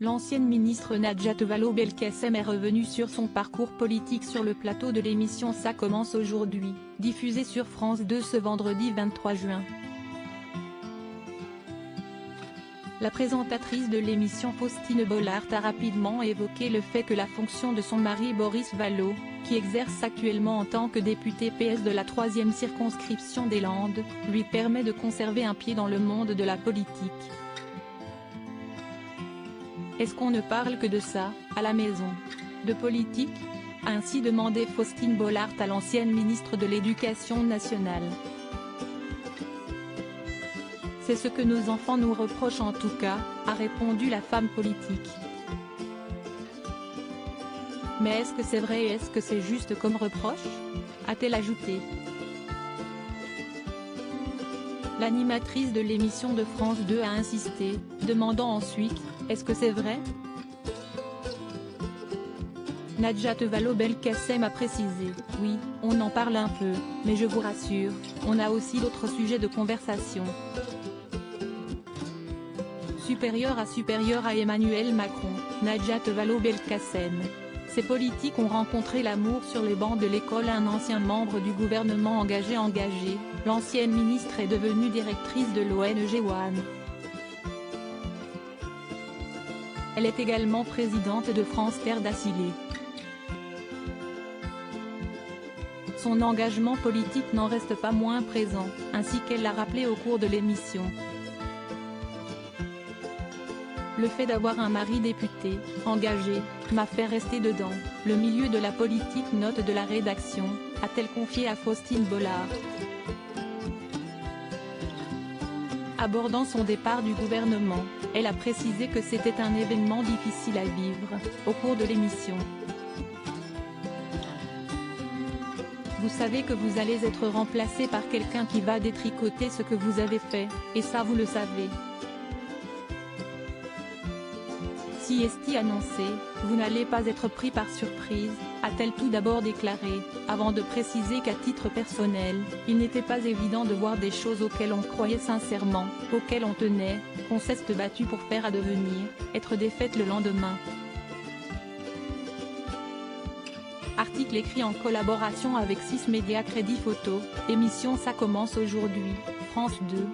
L'ancienne ministre Najat Vallaud-Belkacem est revenue sur son parcours politique sur le plateau de l'émission Ça commence aujourd'hui, diffusée sur France 2 ce vendredi 23 juin. La présentatrice de l'émission Faustine Bollaert a rapidement évoqué le fait que la fonction de son mari Boris Vallaud, qui exerce actuellement en tant que député PS de la 3e circonscription des Landes, lui permet de conserver un pied dans le monde de la politique. Est-ce qu'on ne parle que de ça, à la maison? De politique? A ainsi demandé Faustine Bollaert à l'ancienne ministre de l'Éducation nationale. C'est ce que nos enfants nous reprochent en tout cas, a répondu la femme politique. Mais est-ce que c'est vrai et est-ce que c'est juste comme reproche? A-t-elle ajouté. L'animatrice de l'émission de France 2 a insisté, demandant ensuite « Est-ce que c'est vrai ?» Najat Vallaud-Belkacem a précisé « Oui, on en parle un peu, mais je vous rassure, on a aussi d'autres sujets de conversation. » Supérieure à Emmanuel Macron, Najat Vallaud-Belkacem. Ces politiques ont rencontré l'amour sur les bancs de l'école. Un ancien membre du gouvernement engagé, l'ancienne ministre est devenue directrice de l'ONG ONE. Elle est également présidente de France Terre d'Assilé. Son engagement politique n'en reste pas moins présent, ainsi qu'elle l'a rappelé au cours de l'émission. Le fait d'avoir un mari député, engagé, m'a fait rester dedans, le milieu de la politique, note de la rédaction, a-t-elle confié à Faustine Bollaert. Abordant son départ du gouvernement, elle a précisé que c'était un événement difficile à vivre, au cours de l'émission. Vous savez que vous allez être remplacé par quelqu'un qui va détricoter ce que vous avez fait, et ça vous le savez. Si est annoncé, vous n'allez pas être pris par surprise, a-t-elle tout d'abord déclaré, avant de préciser qu'à titre personnel, il n'était pas évident de voir des choses auxquelles on croyait sincèrement, auxquelles on tenait, qu'on s'est battu pour faire advenir, être défaite le lendemain. Article écrit en collaboration avec 6 médias Crédit Photo, émission Ça commence aujourd'hui, France 2.